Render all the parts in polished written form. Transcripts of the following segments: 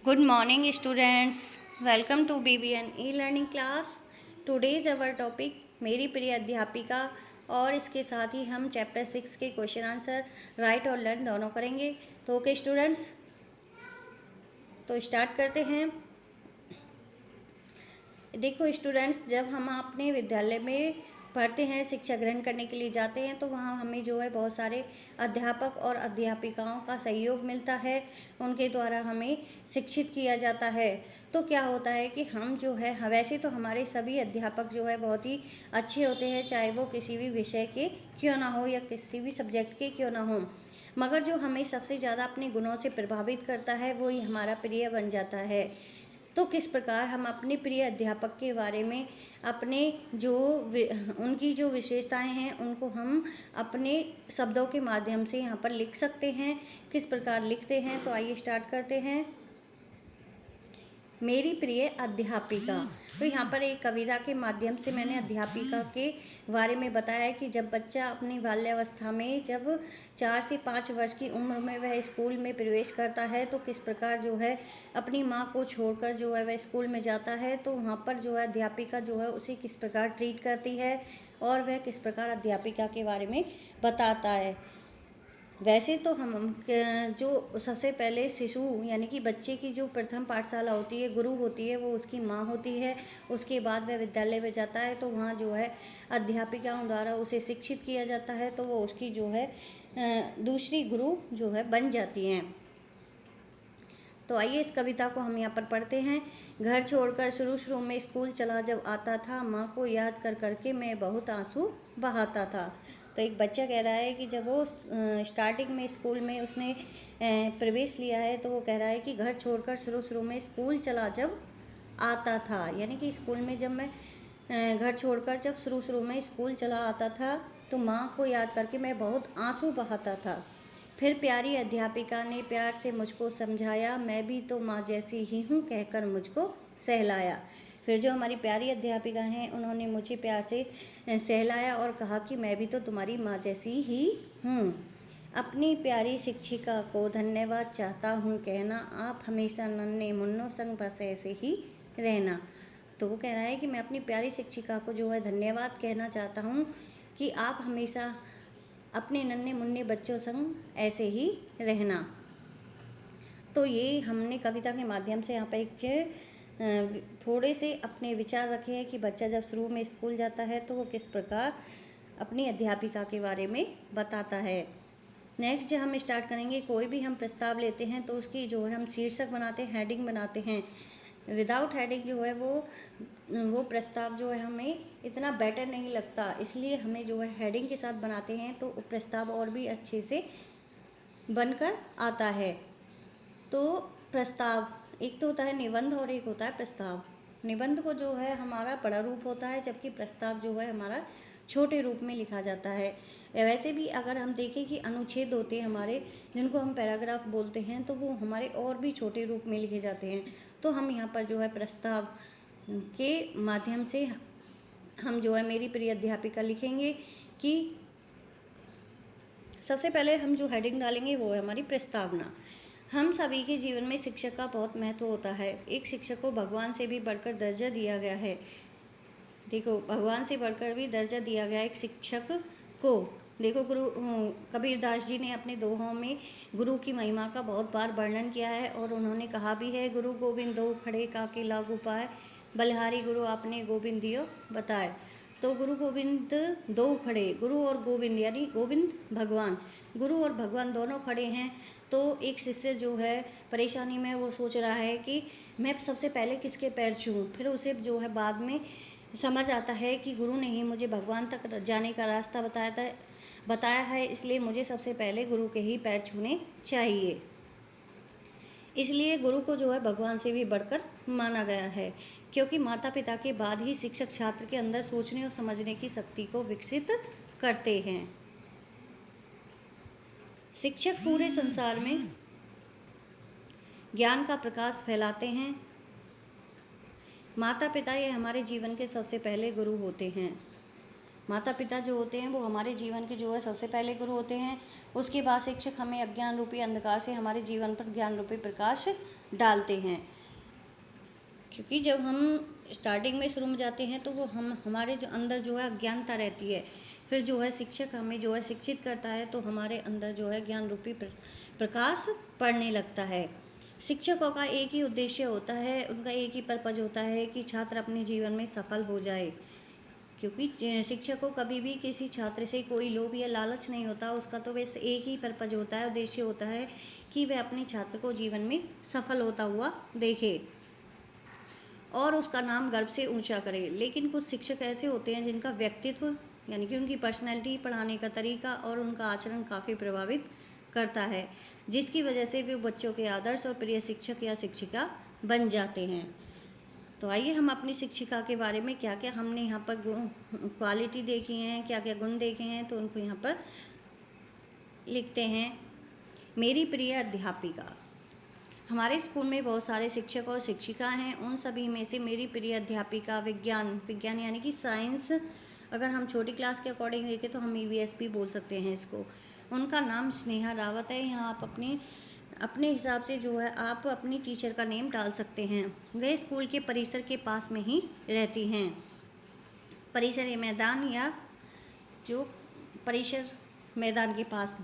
Good morning, students. Welcome to BBN e-learning class. Today's our topic मेरी प्रिय अध्यापिका और इसके साथ ही हम चैप्टर 6 के क्वेश्चन आंसर राइट और लर्न दोनों करेंगे। तो ओके स्टूडेंट्स, तो स्टार्ट करते हैं। देखो स्टूडेंट्स, जब हम अपने विद्यालय में पढ़ते हैं, शिक्षा ग्रहण करने के लिए जाते हैं, तो वहाँ हमें जो है बहुत सारे अध्यापक और अध्यापिकाओं का सहयोग मिलता है। उनके द्वारा हमें शिक्षित किया जाता है। तो क्या होता है कि हम जो है, वैसे तो हमारे सभी अध्यापक जो है बहुत ही अच्छे होते हैं, चाहे वो किसी भी विषय के क्यों ना हो या किसी भी सब्जेक्ट के क्यों ना हो, मगर जो हमें सबसे ज़्यादा अपने गुणों से प्रभावित करता है वो ही हमारा प्रिय बन जाता है। तो किस प्रकार हम अपने प्रिय अध्यापक के बारे में अपने जो उनकी जो विशेषताएं हैं उनको हम अपने शब्दों के माध्यम से यहाँ पर लिख सकते हैं। किस प्रकार लिखते हैं, तो आइए स्टार्ट करते हैं। मेरी प्रिय अध्यापिका। तो यहाँ पर एक कविता के माध्यम से मैंने अध्यापिका के बारे में बताया है कि जब बच्चा अपनी बाल्यावस्था में जब 4 से 5 वर्ष की उम्र में वह स्कूल में प्रवेश करता है, तो किस प्रकार जो है अपनी माँ को छोड़कर जो है वह स्कूल में जाता है, तो वहाँ पर जो है अध्यापिका जो है उसे किस प्रकार ट्रीट करती है और वह किस प्रकार अध्यापिका के बारे में बताता है। वैसे तो हम जो सबसे पहले शिशु यानी कि बच्चे की जो प्रथम पाठशाला होती है, गुरु होती है, वो उसकी माँ होती है। उसके बाद वह विद्यालय में जाता है, तो वहाँ जो है अध्यापिकाओं द्वारा उसे शिक्षित किया जाता है, तो वो उसकी जो है दूसरी गुरु जो है बन जाती हैं। तो आइए इस कविता को हम यहाँ पर पढ़ते हैं। घर छोड़कर शुरू में स्कूल चला जब आता था, माँ को याद कर करके मैं बहुत आंसू बहाता था। तो एक बच्चा कह रहा है कि जब वो स्टार्टिंग में स्कूल में उसने प्रवेश लिया है, तो वो कह रहा है कि घर छोड़कर शुरू में स्कूल चला जब आता था, यानी कि स्कूल में जब मैं घर छोड़कर जब शुरू में स्कूल चला आता था, तो माँ को याद करके मैं बहुत आंसू बहाता था। फिर प्यारी अध्यापिका ने प्यार से मुझको समझाया, मैं भी तो माँ जैसी ही हूँ कहकर मुझको सहलाया। फिर जो हमारी प्यारी अध्यापिका हैं, उन्होंने मुझे प्यार से सहलाया और कहा कि मैं भी तो तुम्हारी माँ जैसी ही हूँ। अपनी प्यारी शिक्षिका को धन्यवाद चाहता हूँ कहना, आप हमेशा नन्हे मुन्नों संग बस ऐसे ही रहना। तो वो कह रहा है कि मैं अपनी प्यारी शिक्षिका को जो है धन्यवाद कहना चाहता हूँ कि आप हमेशा अपने नन्हे मुन्ने बच्चों संग ऐसे ही रहना। तो ये हमने कविता के माध्यम से यहाँ पर एक थोड़े से अपने विचार रखे हैं कि बच्चा जब शुरू में स्कूल जाता है तो वो किस प्रकार अपनी अध्यापिका के बारे में बताता है। नेक्स्ट जो हम स्टार्ट करेंगे, कोई भी हम प्रस्ताव लेते हैं तो उसकी जो है हम शीर्षक बनाते हैं, हेडिंग बनाते हैं। विदाउट हेडिंग जो है वो प्रस्ताव जो है हमें इतना बेटर नहीं लगता, इसलिए हमें जो है हेडिंग के साथ बनाते हैं तो प्रस्ताव और भी अच्छे से बनकर आता है। तो प्रस्ताव एक तो होता है निबंध और एक होता है प्रस्ताव। निबंध को जो है हमारा बड़ा रूप होता है, जबकि प्रस्ताव जो है हमारा छोटे रूप में लिखा जाता है। वैसे भी अगर हम देखें कि अनुच्छेद होते हैं हमारे, जिनको हम पैराग्राफ बोलते हैं, तो वो हमारे और भी छोटे रूप में लिखे जाते हैं। तो हम यहाँ पर जो है प्रस्ताव के माध्यम से हम जो है मेरी प्रिय अध्यापिका लिखेंगे कि सबसे पहले हम जो हेडिंग डालेंगे वो है हमारी प्रस्तावना। हम सभी के जीवन में शिक्षक का बहुत महत्व होता है। एक शिक्षक को भगवान से भी बढ़कर दर्जा दिया गया है। देखो, भगवान से बढ़कर भी दर्जा दिया गया एक शिक्षक को। देखो, गुरु कबीरदास जी ने अपने दोहों में गुरु की महिमा का बहुत बार वर्णन किया है और उन्होंने कहा भी है, गुरु गोविंद दो खड़े काके लागू पाए, बलिहारी गुरु आपने गोविंद दियो बताए। तो गुरु गोविंद दो खड़े, गुरु और गोविंद यानी गोविंद भगवान, गुरु और भगवान दोनों खड़े हैं। तो एक शिष्य जो है परेशानी में वो सोच रहा है कि मैं सबसे पहले किसके पैर छूऊं, फिर उसे जो है बाद में समझ आता है कि गुरु ने ही मुझे भगवान तक जाने का रास्ता बताया है, इसलिए मुझे सबसे पहले गुरु के ही पैर छूने चाहिए। इसलिए गुरु को जो है भगवान से भी बढ़कर माना गया है, क्योंकि माता पिता के बाद ही शिक्षक छात्र के अंदर सोचने और समझने की शक्ति को विकसित करते हैं। शिक्षक पूरे संसार में ज्ञान का प्रकाश फैलाते हैं। माता पिता ये हमारे जीवन के सबसे पहले गुरु होते हैं। माता पिता जो होते हैं वो हमारे जीवन के जो है सबसे पहले गुरु होते हैं। उसके बाद शिक्षक हमें अज्ञान रूपी अंधकार से हमारे जीवन पर ज्ञान रूपी प्रकाश डालते हैं। क्योंकि जब हम स्टार्टिंग में शुरू में जाते हैं तो वो हमारे जो अंदर जो है अज्ञानता रहती है, फिर जो है शिक्षक हमें जो है शिक्षित करता है तो हमारे अंदर जो है ज्ञान रूपी प्रकाश पड़ने लगता है। शिक्षकों का एक ही उद्देश्य होता है, उनका एक ही पर्पज होता है कि छात्र अपने जीवन में सफल हो जाए। क्योंकि शिक्षक को कभी भी किसी छात्र से कोई लोभ या लालच नहीं होता, उसका तो बस एक ही पर्पज होता है, उद्देश्य होता है कि वह अपने छात्र को जीवन में सफल होता हुआ देखे और उसका नाम गर्व से ऊंचा करे। लेकिन कुछ शिक्षक ऐसे होते हैं जिनका व्यक्तित्व यानी कि उनकी पर्सनैलिटी, पढ़ाने का तरीका और उनका आचरण काफ़ी प्रभावित करता है, जिसकी वजह से वे बच्चों के आदर्श और प्रिय शिक्षक या शिक्षिका बन जाते हैं। तो आइए हम अपनी शिक्षिका के बारे में क्या क्या हमने यहाँ पर क्वालिटी देखी हैं, क्या क्या गुण देखे हैं, तो उनको यहाँ पर लिखते हैं। मेरी प्रिय अध्यापिका। हमारे स्कूल में बहुत सारे शिक्षक और शिक्षिका हैं, उन सभी में से मेरी प्रिय अध्यापिका विज्ञान यानी कि साइंस, अगर हम छोटी क्लास के अकॉर्डिंग देखें तो हम ईवीएस भी बोल सकते हैं इसको। उनका नाम स्नेहा रावत है। यहाँ आप अपने हिसाब से जो है आप अपनी टीचर का नेम डाल सकते हैं। वे स्कूल के परिसर के पास में ही रहती हैं। परिसर मैदान या जो परिसर मैदान के पास,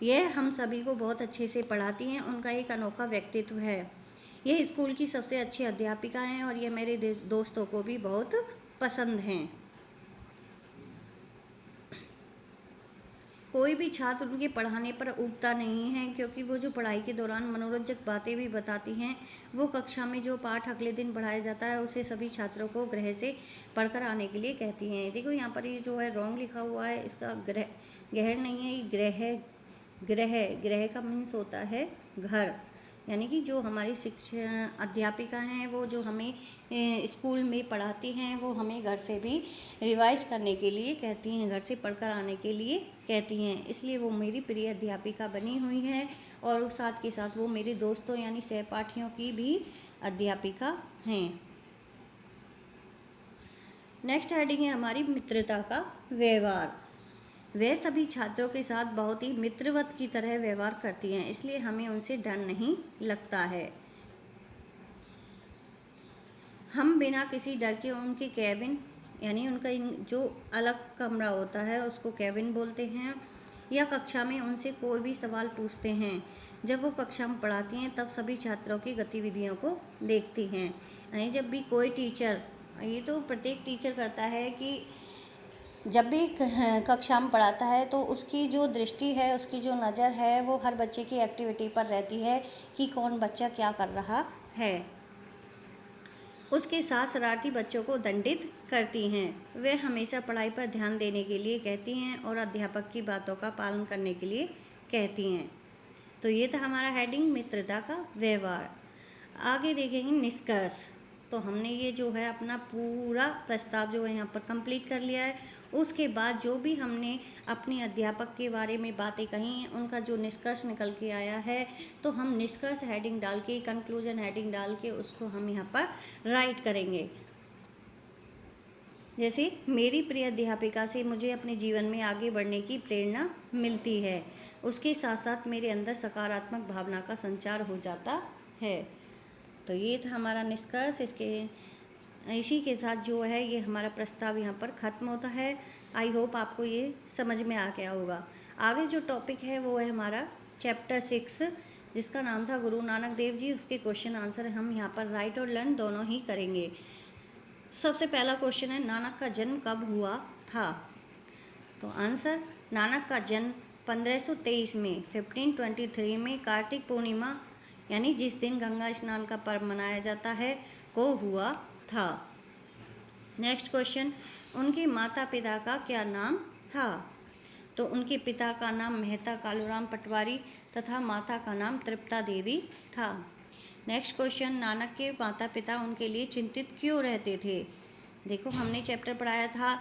यह हम सभी को बहुत अच्छे से पढ़ाती हैं। उनका एक अनोखा व्यक्तित्व है। यह स्कूल की सबसे अच्छी अध्यापिका हैं और यह मेरे दोस्तों को भी बहुत पसंद हैं। कोई भी छात्र उनके पढ़ाने पर ऊबता नहीं है, क्योंकि वो जो पढ़ाई के दौरान मनोरंजक बातें भी बताती हैं। वो कक्षा में जो पाठ अगले दिन पढ़ाया जाता है उसे सभी छात्रों को गृह से पढ़कर आने के लिए कहती हैं। देखो यहाँ पर ये जो है रॉन्ग लिखा हुआ है, इसका गृह नहीं है, ये ग्रह का मीन्स होता है घर। यानी कि जो हमारी शिक्षा अध्यापिका हैं वो जो हमें स्कूल में पढ़ाती हैं वो हमें घर से भी रिवाइज करने के लिए कहती हैं, घर से पढ़कर आने के लिए कहती हैं। इसलिए वो मेरी प्रिय अध्यापिका बनी हुई है और साथ के साथ वो मेरे दोस्तों यानी सहपाठियों की भी अध्यापिका हैं। नेक्स्ट हेडिंग है हमारी मित्रता का व्यवहार। वे सभी छात्रों के साथ बहुत ही मित्रवत की तरह व्यवहार करती हैं, इसलिए हमें उनसे डर नहीं लगता है। हम बिना किसी डर के उनके कैबिन यानी उनका जो अलग कमरा होता है उसको कैबिन बोलते हैं, या कक्षा में उनसे कोई भी सवाल पूछते हैं। जब वो कक्षा में पढ़ाती हैं तब सभी छात्रों की गतिविधियों को देखती हैं। यानी जब भी कोई टीचर, ये तो प्रत्येक टीचर करता है कि जब भी कक्षा में पढ़ाता है तो उसकी जो दृष्टि है, उसकी जो नज़र है वो हर बच्चे की एक्टिविटी पर रहती है कि कौन बच्चा क्या कर रहा है। उसके साथ शरारती बच्चों को दंडित करती हैं। वे हमेशा पढ़ाई पर ध्यान देने के लिए कहती हैं और अध्यापक की बातों का पालन करने के लिए कहती हैं। तो ये था हमारा हेडिंग मित्रता का व्यवहार। आगे देखेंगे निष्कर्ष। तो हमने ये जो है अपना पूरा प्रस्ताव जो है यहाँ पर कंप्लीट कर लिया है। उसके बाद जो भी हमने अपने अध्यापक के बारे में बातें कही हैं उनका जो निष्कर्ष निकल के आया है, तो हम निष्कर्ष हेडिंग डाल के, कंक्लूजन हेडिंग डाल के उसको हम यहाँ पर राइट करेंगे। जैसे मेरी प्रिय अध्यापिका से मुझे अपने जीवन में आगे बढ़ने की प्रेरणा मिलती है, उसके साथ साथ मेरे अंदर सकारात्मक भावना का संचार हो जाता है। तो ये था हमारा निष्कर्ष। इसी के साथ जो है ये हमारा प्रस्ताव यहाँ पर ख़त्म होता है। आई होप आपको ये समझ में आ गया होगा। आगे जो टॉपिक है वो है हमारा चैप्टर 6, जिसका नाम था गुरु नानक देव जी। उसके क्वेश्चन आंसर हम यहाँ पर राइट और लर्न दोनों ही करेंगे। सबसे पहला क्वेश्चन है, नानक का जन्म कब हुआ था? तो आंसर, नानक का जन्म 1523 में 1523 में कार्तिक पूर्णिमा यानी जिस दिन गंगा स्नान का पर्व मनाया जाता है को हुआ था। नेक्स्ट क्वेश्चन, उनके माता पिता का क्या नाम था? तो उनके पिता का नाम मेहता कालूराम पटवारी तथा माता का नाम तृप्ता देवी था। नेक्स्ट क्वेश्चन, नानक के माता पिता उनके लिए चिंतित क्यों रहते थे? देखो हमने चैप्टर पढ़ाया था,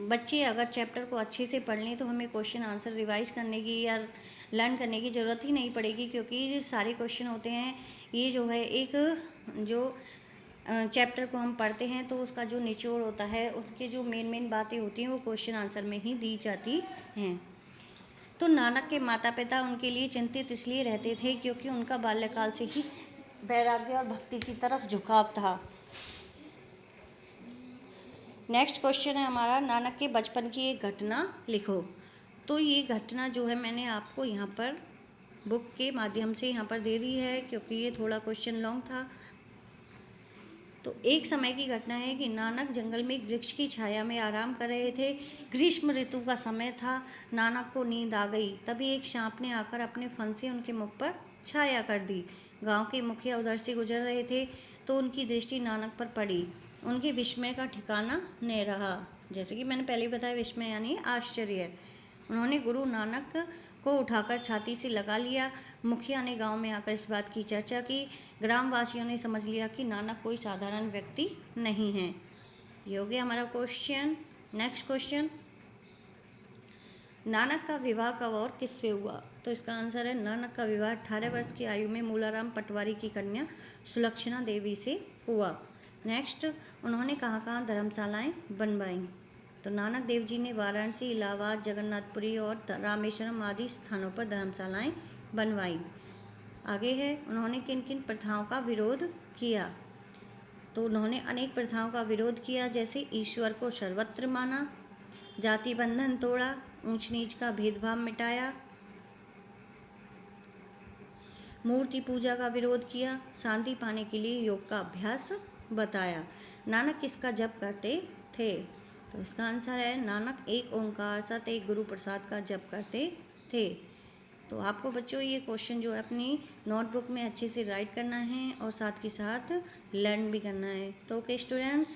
बच्चे अगर चैप्टर को अच्छे से पढ़ लें तो हमें क्वेश्चन आंसर रिवाइज करने की या लर्न करने की ज़रूरत ही नहीं पड़ेगी, क्योंकि सारे क्वेश्चन होते हैं। ये जो है एक जो चैप्टर को हम पढ़ते हैं तो उसका जो निचोड़ होता है, उसके जो मेन बातें होती हैं वो क्वेश्चन आंसर में ही दी जाती हैं। तो नानक के माता पिता उनके लिए चिंतित इसलिए रहते थे क्योंकि उनका बाल्यकाल से ही वैराग्य और भक्ति की तरफ झुकाव था। नेक्स्ट क्वेश्चन है हमारा, नानक के बचपन की एक घटना लिखो। तो ये घटना जो है मैंने आपको यहाँ पर बुक के माध्यम से यहाँ पर दे दी है क्योंकि ये थोड़ा क्वेश्चन लॉन्ग था। तो एक समय की घटना है कि नानक जंगल में एक वृक्ष की छाया में आराम कर रहे थे। ग्रीष्म ऋतु का समय था। नानक को नींद आ गई। तभी एक सांप ने आकर अपने फन से उनके मुख पर छाया कर दी। गांव के मुखिया उधर से गुजर रहे थे तो उनकी दृष्टि नानक पर पड़ी। उनके विस्मय का ठिकाना नहीं रहा। जैसे कि मैंने पहले बताया, विस्मय यानी आश्चर्य। उन्होंने गुरु नानक को उठाकर छाती से लगा लिया। मुखिया ने गांव में आकर इस बात की चर्चा की। ग्रामवासियों ने समझ लिया कि नानक कोई साधारण व्यक्ति नहीं है। ये हो गया हमारा क्वेश्चन। नेक्स्ट क्वेश्चन, नानक का विवाह कब और किससे हुआ? तो इसका आंसर है, नानक का विवाह 18 वर्ष की आयु में मूलाराम पटवारी की कन्या सुलक्षणा देवी से हुआ। नेक्स्ट, उन्होंने कहाँ कहाँ धर्मशालाएं बनवाईं? तो नानक देव जी ने वाराणसी, इलाहाबाद, जगन्नाथपुरी और रामेश्वरम आदि स्थानों पर धर्मशालाएं बनवाई। आगे है, उन्होंने किन किन प्रथाओं का विरोध किया? तो उन्होंने अनेक प्रथाओं का विरोध किया, जैसे ईश्वर को सर्वत्र माना, जाति बंधन तोड़ा, ऊंच नीच का भेदभाव मिटाया, मूर्ति पूजा का विरोध किया, शांति पाने के लिए योग का अभ्यास बताया। नानक किसका जप करते थे? तो इसका आंसर है, नानक एक ओंकार सत एक गुरु प्रसाद का जप करते थे। तो आपको बच्चों ये क्वेश्चन जो है अपनी नोटबुक में अच्छे से राइट करना है और साथ के साथ लर्न भी करना है। तो ओके स्टूडेंट्स,